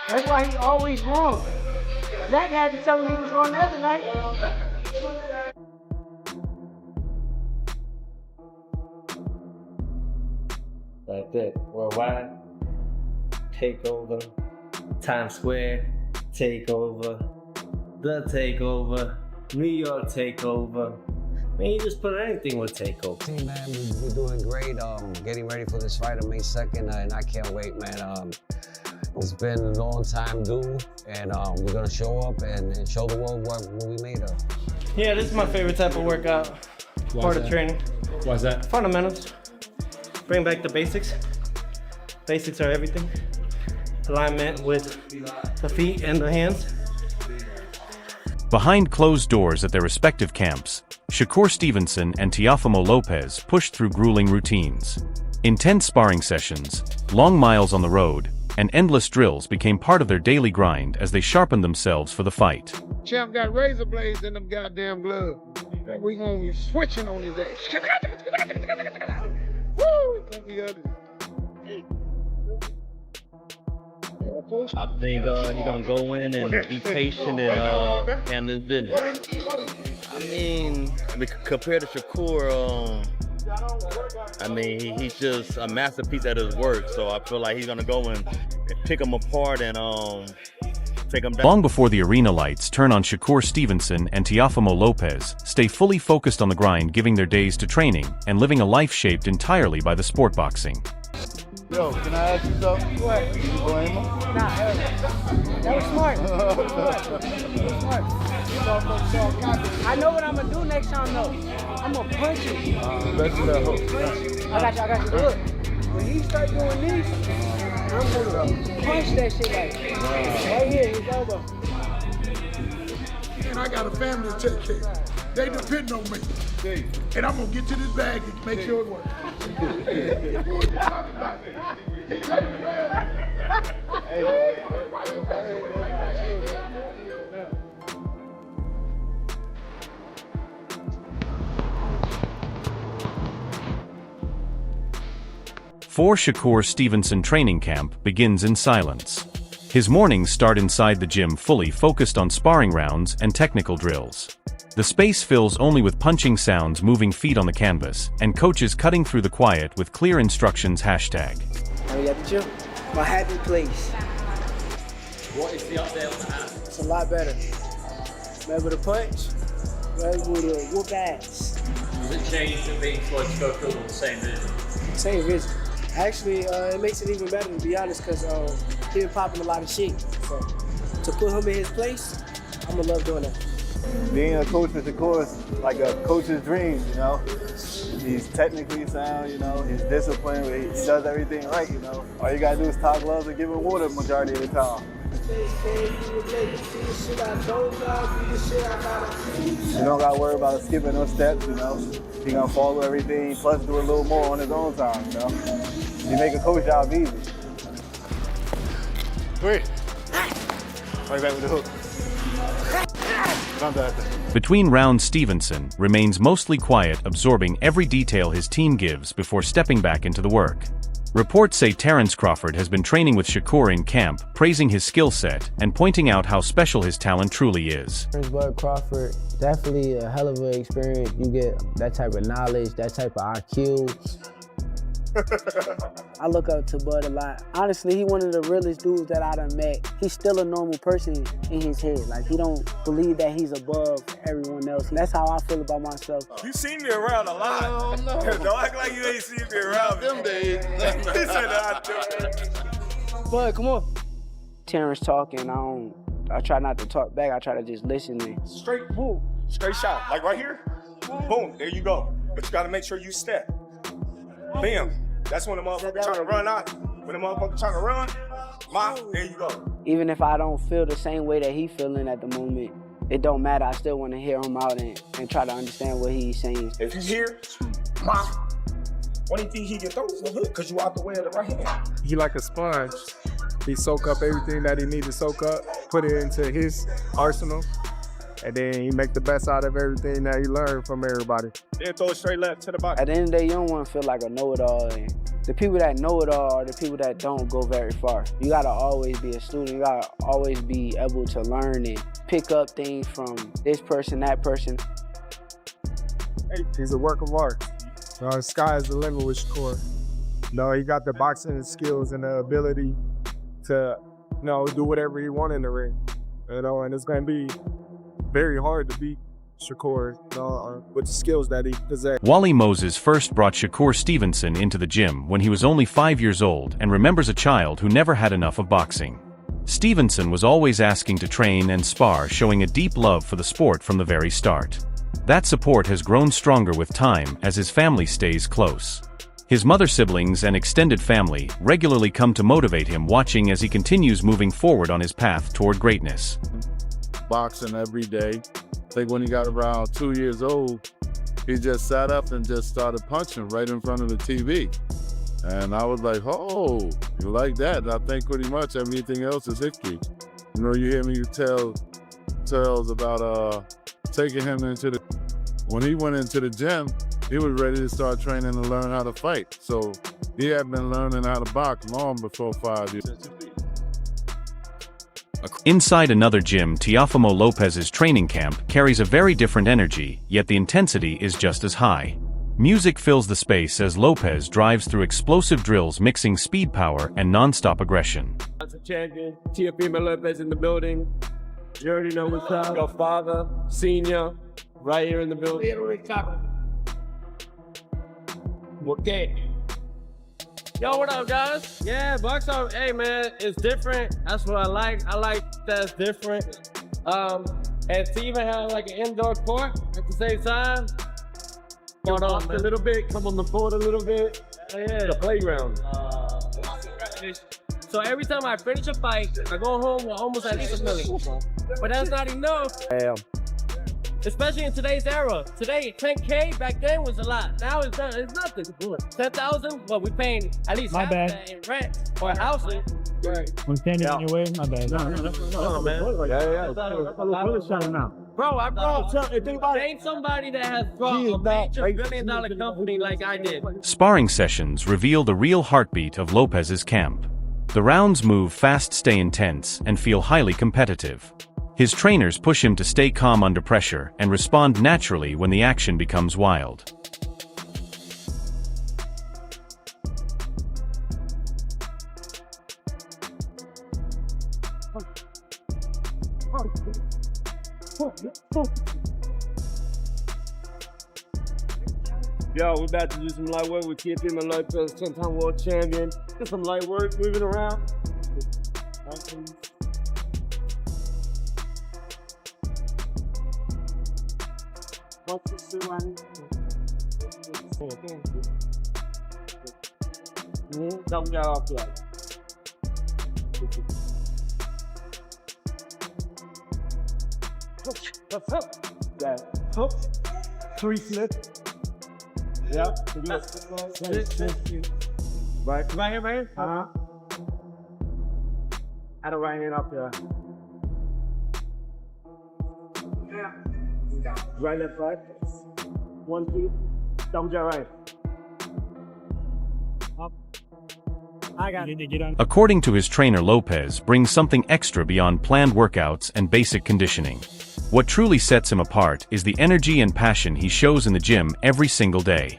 That's why he always wrong. Zach had to tell him he was wrong the other night. Like that. Worldwide. Takeover. Times Square. Takeover. The Takeover. New York Takeover. Man, you just put anything with Takeover. Hey man, we're doing great. Getting ready for this fight on May 2nd, and I can't wait, man. It's been a long time due, and we're gonna show up and show the world what we made of. Yeah, this is my favorite type of workout. Part of training. Why's that? Fundamentals. Bring back the basics. Basics are everything. Alignment with the feet and the hands. Behind closed doors at their respective camps, Shakur Stevenson and Teofimo Lopez pushed through grueling routines. Intense sparring sessions, long miles on the road, and endless drills became part of their daily grind as they sharpened themselves for the fight. Champ got razor blades in them goddamn gloves. We gonna be switching on his ass. Woo! I think he's gonna go in and be patient and handle his business. I mean, compared to Shakur, I mean, he's just a masterpiece at his work. So I feel like he's gonna go and pick him apart and take him down. Long before the arena lights turn on, Shakur Stevenson and Teofimo Lopez stay fully focused on the grind, giving their days to training and living a life shaped entirely by the sport boxing. Yo, can I ask you something? What? You blame him? Nah, hell no. That was smart. I know what I'm gonna do next time though. I'm gonna punch him. Bet you that hook. I got you. Look, when he start doing this, I'm gonna punch that shit right here, his elbow. And I got a family to take care of. They depend on me. And I'm gonna get to this bag and make sure it works. For Shakur Stevenson, training camp begins in silence. His mornings start inside the gym, fully focused on sparring rounds and technical drills. The space fills only with punching sounds, moving feet on the canvas, and coaches cutting through the quiet with clear instructions. Hashtag. Are you at the gym? My happy place. What is the update on the hand? It's a lot better. I'm able to punch. I'm able to whoop ass. Does it change from being Floyd Schofield with the same vision? Same vision. Actually, it makes it even better, to be honest, because he been popping a lot of shit. So to put him in his place, I'm gonna love doing that. Being a coach is, of course, like a coach's dream, you know. He's technically sound, you know. He's disciplined. He does everything right, you know. All you gotta do is talk gloves and give him water the majority of the time. You don't gotta worry about skipping no steps, you know. He gonna follow everything, plus do a little more on his own time, you know. You make a coach job easy. Wait. Right back with the hook. Between rounds, Stevenson remains mostly quiet, absorbing every detail his team gives before stepping back into the work. Reports say Terence Crawford has been training with Shakur in camp, praising his skill set and pointing out how special his talent truly is. But Crawford, definitely a hell of an experience. You get that type of knowledge, that type of IQ. I look up to Bud a lot. Honestly, he one of the realest dudes that I done met. He's still a normal person in his head. Like, he don't believe that he's above everyone else. That's how I feel about myself. You seen me around a lot. Oh, no. Don't act like you ain't seen me around them days. He said Bud, come on. Terence talking, I try not to talk back. I try to just listen and straight boom, straight shot. Like right here, boom, there you go. But you gotta make sure you step. Bam. That's when the motherfucker trying to run out. When the motherfucker trying to run, there you go. Even if I don't feel the same way that he feeling at the moment, it don't matter. I still want to hear him out and try to understand what he's saying. If you hear, only thing he can throw is the hook because you out the way of the right hand. He like a sponge. He soak up everything that he need to soak up, put it into his arsenal, and then he make the best out of everything that he learned from everybody. Then throw it straight left to the body. At the end of the day, you don't want to feel like a know-it-all. And The people that know it all are the people that don't go very far. You gotta always be a student. You gotta always be able to learn and pick up things from this person, that person. He's a work of art. The sky is the limit with Shakur. He got the boxing skills and the ability to, do whatever he wants in the ring. And it's gonna be very hard to beat Shakur with the skills that he possesses. Wally Moses first brought Shakur Stevenson into the gym when he was only 5 years old and remembers a child who never had enough of boxing. Stevenson was always asking to train and spar, showing a deep love for the sport from the very start. That support has grown stronger with time as his family stays close. His mother, siblings, and extended family regularly come to motivate him, watching as he continues moving forward on his path toward greatness. Boxing every day. I think when he got around 2 years old, he just sat up and just started punching right in front of the TV. And I was like, oh, you like that? And I think pretty much everything else is history. You hear me tales about taking him into the... When he went into the gym, he was ready to start training to learn how to fight. So he had been learning how to box long before 5 years. Inside another gym, Teofimo Lopez's training camp carries a very different energy, yet the intensity is just as high. Music fills the space as Lopez drives through explosive drills, mixing speed, power, and non-stop aggression. As a champion, Teofimo Lopez in the building. You already know what's up. Your father, senior, right here in the building. Okay. Yo, what up, guys? Yeah, box out. Hey, man, it's different. That's what I like. I like that it's different. And to even have like an indoor court at the same time. Come on a little bit. Come on the court a little bit. Yeah, the playground. So every time I finish a fight, I go home with almost at least $1 million. But that's not enough. Damn. Especially in today's era. Today, 10K back then was a lot. Now it's nothing. 10,000? Well, we paying at least half that in rent or housing. Right. I'm standing in your way. My bad. No, man. Bro, I brought ain't somebody that has brought a major $1 billion company like I did. Sparring sessions reveal the real heartbeat of Lopez's camp. The rounds move fast, stay intense, and feel highly competitive. His trainers push him to stay calm under pressure and respond naturally when the action becomes wild. Yo, we're about to do some light work with Teofimo Lopez, 10-time world champion. Get some light work, moving around. Double guy off the line. Hook. 3 slip. Yeah. Right here, man. Add a right hand up there. Yeah. Right, left, right. 1, 2. Double jab right. Up. I got it. According to his trainer, Lopez brings something extra beyond planned workouts and basic conditioning. What truly sets him apart is the energy and passion he shows in the gym every single day.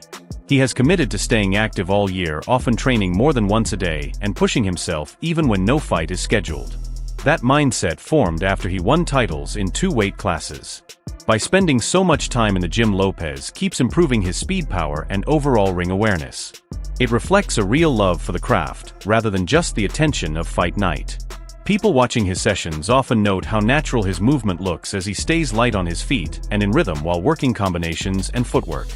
He has committed to staying active all year, often training more than once a day and pushing himself even when no fight is scheduled. That mindset formed after he won titles in 2 weight classes. By spending so much time in the gym, Lopez keeps improving his speed, power, and overall ring awareness. It reflects a real love for the craft, rather than just the attention of fight night. People watching his sessions often note how natural his movement looks as he stays light on his feet and in rhythm while working combinations and footwork.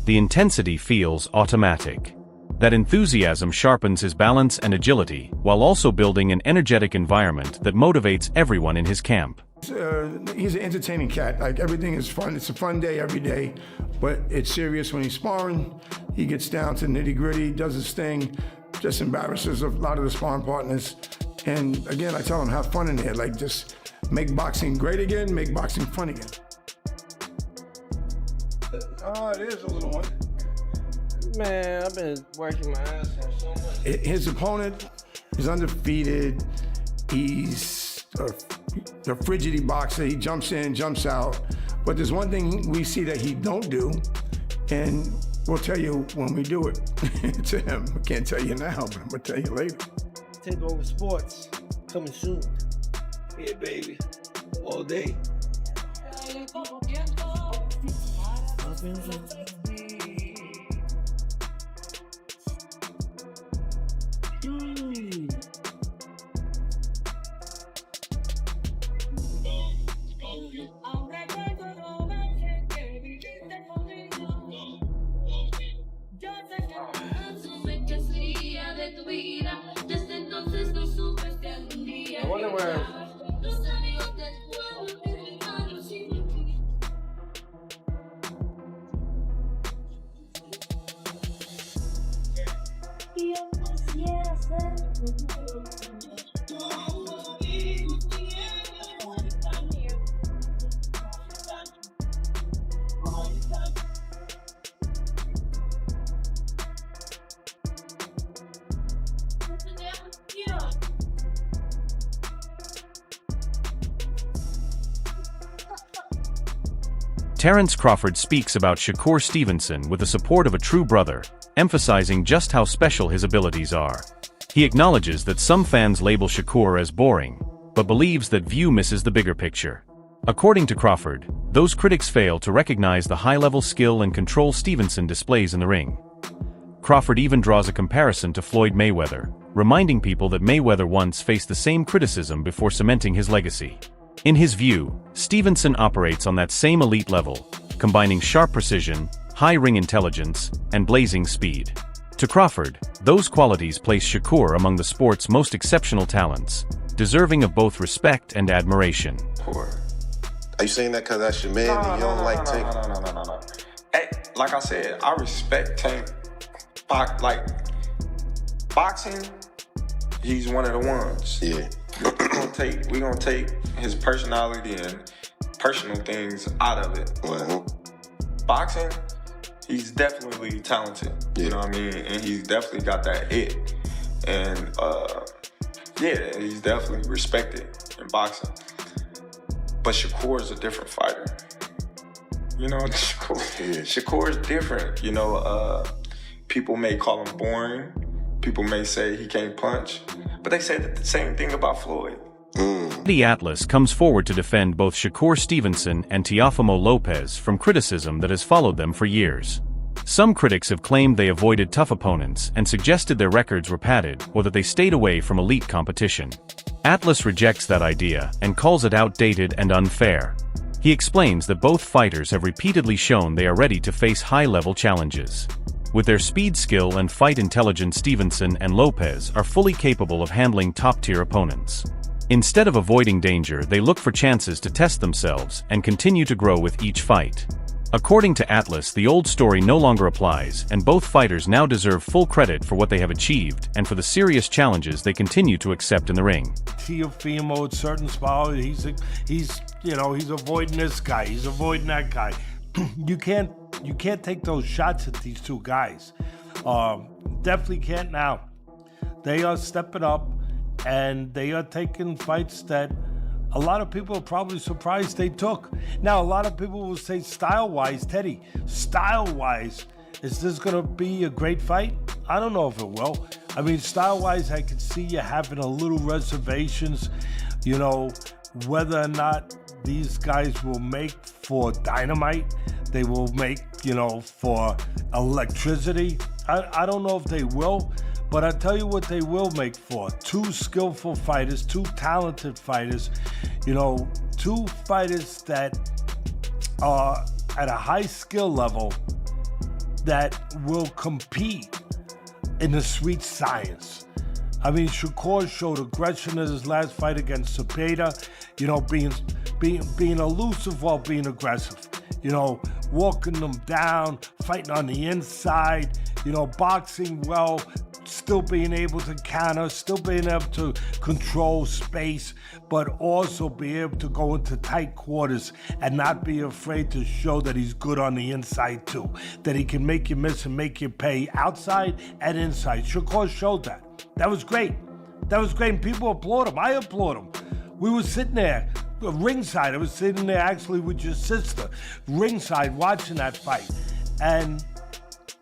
The intensity feels automatic. That enthusiasm sharpens his balance and agility, while also building an energetic environment that motivates everyone in his camp. He's an entertaining cat. Like, everything is fun. It's a fun day every day, but it's serious when he's sparring. He gets down to nitty-gritty, does his thing, just embarrasses a lot of the sparring partners. And again, I tell him, have fun in there. Like, just make boxing great again, make boxing fun again. There's a little one. Man, I've been working my ass off so much. His opponent is undefeated. He's a frigidity boxer. He jumps in, jumps out. But there's one thing we see that he don't do, and we'll tell you when we do it to him. I can't tell you now, but I'm gonna tell you later. Takeover Sports, coming soon. Yeah, baby, all day. I wonder where. Terence Crawford speaks about Shakur Stevenson with the support of a true brother, emphasizing just how special his abilities are. He acknowledges that some fans label Shakur as boring, but believes that View misses the bigger picture. According to Crawford, those critics fail to recognize the high-level skill and control Stevenson displays in the ring. Crawford even draws a comparison to Floyd Mayweather, reminding people that Mayweather once faced the same criticism before cementing his legacy. In his view, Stevenson operates on that same elite level, combining sharp precision, high ring intelligence, and blazing speed. To Crawford, those qualities place Shakur among the sport's most exceptional talents, deserving of both respect and admiration. Are you saying that because that's your man and you don't like Tank? No. Hey, like I said, I respect Tank. Boxing, he's one of the ones. Yeah. We're gonna take his personality and personal things out of it. Boxing, he's definitely talented. You know what I mean? And he's definitely got that it. And yeah, he's definitely respected in boxing. But Shakur is a different fighter. You know, Shakur is different. You know, people may call him boring. People may say he can't punch. But they say the same thing about Floyd. The Atlas comes forward to defend both Shakur Stevenson and Teofimo Lopez from criticism that has followed them for years. Some critics have claimed they avoided tough opponents and suggested their records were padded or that they stayed away from elite competition. Atlas rejects that idea and calls it outdated and unfair. He explains that both fighters have repeatedly shown they are ready to face high-level challenges. With their speed, skill, and fight intelligence, Stevenson and Lopez are fully capable of handling top-tier opponents. Instead of avoiding danger, they look for chances to test themselves and continue to grow with each fight. According to Atlas, the old story no longer applies, and both fighters now deserve full credit for what they have achieved and for the serious challenges they continue to accept in the ring. Teofimo at certain spots, he's avoiding this guy, he's avoiding that guy. You can't take those shots at these two guys. Definitely can't now. They are stepping up, and they are taking fights that a lot of people are probably surprised they took. Now, a lot of people will say style-wise, Teddy, style-wise, is this going to be a great fight? I don't know if it will. I mean, style-wise, I can see you having a little reservations, you know, whether or not these guys will make for dynamite, they will make, you know, for electricity. I don't know if they will, but I'll tell you what they will make for. Two skillful fighters, two talented fighters, you know, two fighters that are at a high skill level that will compete in the sweet science. I mean, Shakur showed aggression in his last fight against Cepeda, you know, being elusive while being aggressive. You know, walking them down, fighting on the inside, you know, boxing well, still being able to counter, still being able to control space, but also be able to go into tight quarters and not be afraid to show that he's good on the inside too, that he can make you miss and make you pay outside and inside. Shakur showed that. That was great. That was great, and people applaud him. I applaud him. We were sitting there, ringside. I was sitting there actually with your sister, ringside, watching that fight. And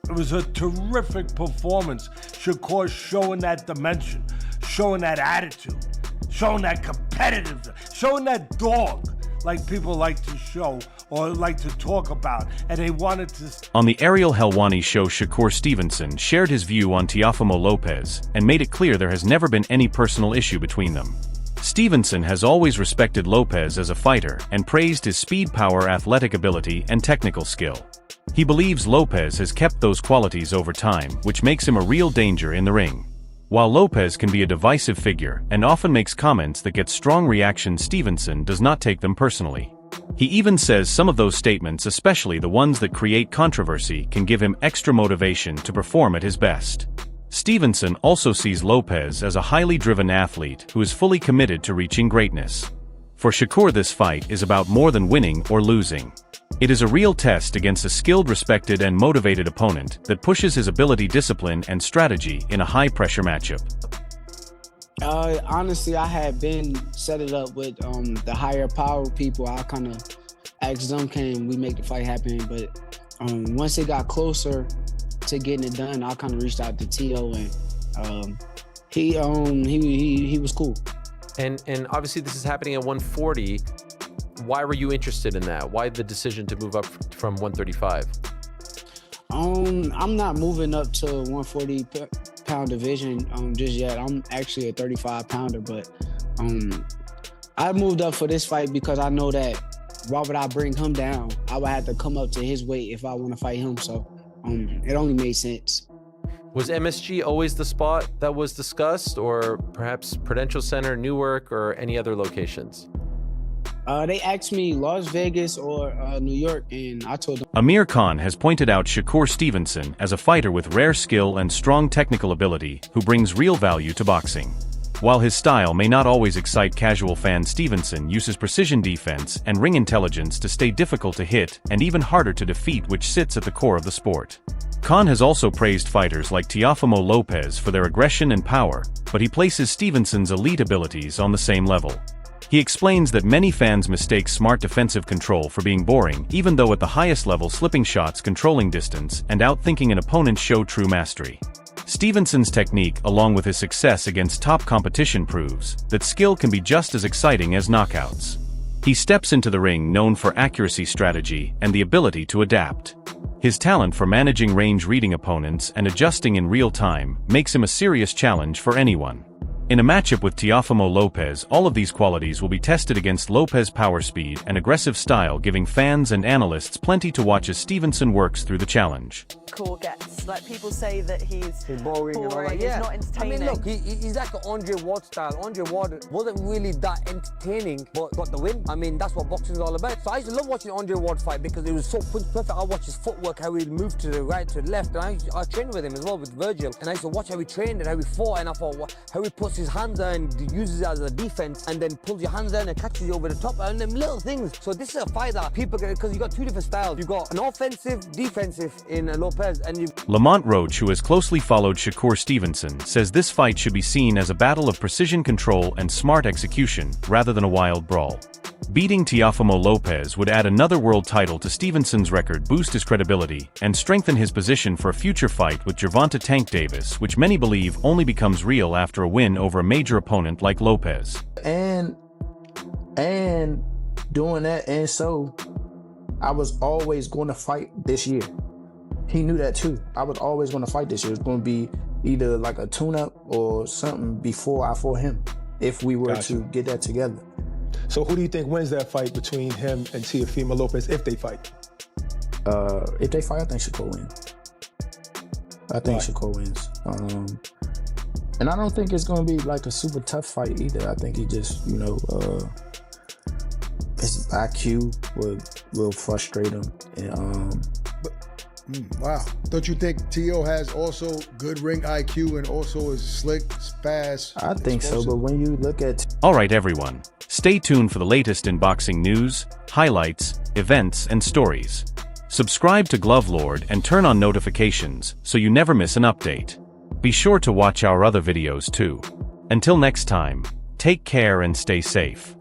it was a terrific performance. Shakur showing that dimension, showing that attitude, showing that competitiveness, showing that dog like people like to show or like to talk about. And they wanted to... On the Ariel Helwani show, Shakur Stevenson shared his view on Teofimo Lopez and made it clear there has never been any personal issue between them. Stevenson has always respected Lopez as a fighter and praised his speed, power, athletic ability, and technical skill. He believes Lopez has kept those qualities over time, which makes him a real danger in the ring. While Lopez can be a divisive figure and often makes comments that get strong reactions, Stevenson does not take them personally. He even says some of those statements, especially the ones that create controversy, can give him extra motivation to perform at his best. Stevenson also sees Lopez as a highly driven athlete who is fully committed to reaching greatness. For Shakur, this fight is about more than winning or losing. It is a real test against a skilled, respected, and motivated opponent that pushes his ability, discipline, and strategy in a high-pressure matchup. Honestly, I had been set it up with the higher power people. I kind of asked them, can we make the fight happen? But once it got closer to getting it done, I kind of reached out to Tio, and he was cool. And obviously this is happening at 140. Why were you interested in that? Why the decision to move up from 135? I'm not moving up to 140-pound division just yet. I'm actually a 35-pounder, but I moved up for this fight because I know that why would I bring him down? I would have to come up to his weight if I want to fight him, so it only made sense. Was MSG always the spot that was discussed, or perhaps Prudential Center, Newark, or any other locations? They asked me Las Vegas or New York, and I told them. Amir Khan has pointed out Shakur Stevenson as a fighter with rare skill and strong technical ability who brings real value to boxing. While his style may not always excite casual fans, Stevenson uses precision defense and ring intelligence to stay difficult to hit and even harder to defeat, which sits at the core of the sport. Khan has also praised fighters like Teofimo Lopez for their aggression and power, but he places Stevenson's elite abilities on the same level. He explains that many fans mistake smart defensive control for being boring, even though at the highest level slipping shots, controlling distance, and outthinking an opponent show true mastery. Stevenson's technique, along with his success against top competition, proves that skill can be just as exciting as knockouts. He steps into the ring known for accuracy, strategy, and the ability to adapt. His talent for managing range, reading opponents, and adjusting in real time makes him a serious challenge for anyone. In a matchup with Teofimo Lopez, all of these qualities will be tested against Lopez's power, speed, and aggressive style, giving fans and analysts plenty to watch as Stevenson works through the challenge. Cool gets. Like, people say that he's boring and all that. he's not entertaining. I mean, look, he's like an Andre Ward style. Andre Ward wasn't really that entertaining, but got the win. I mean, that's what boxing is all about. So I used to love watching Andre Ward fight because it was so perfect. I watched his footwork, how he moved to the right, to the left, and I trained with him as well, with Virgil. And I used to watch how he trained and how he fought, and I thought, how he puts his hands there and uses it as a defense, and then pulls your hands down and catches you over the top, and them little things. So this is a fight that people get, because you got two different styles. You got an offensive, defensive in Lopez, and you. Lamont Roach, who has closely followed Shakur Stevenson, says this fight should be seen as a battle of precision control and smart execution, rather than a wild brawl. Beating Teofimo Lopez would add another world title to Stevenson's record, boost his credibility, and strengthen his position for a future fight with Gervonta Tank Davis, which many believe only becomes real after a win over a major opponent like Lopez. And doing that, and so I was always going to fight this year. He knew that too. I was always going to fight this year. It was going to be either like a tune-up or something before I fought him, if we were to get that together. So who do you think wins that fight between him and Teofimo Lopez if they fight? If they fight, I think Shakur wins. I think Shakur wins. And I don't think it's going to be like a super tough fight either. I think he just, his IQ will frustrate him. And, Wow. Don't you think Teo has also good ring IQ and also is slick, fast? I think so, but when you look at... Alright everyone, stay tuned for the latest in boxing news, highlights, events and stories. Subscribe to Glove Lord and turn on notifications so you never miss an update. Be sure to watch our other videos too. Until next time, take care and stay safe.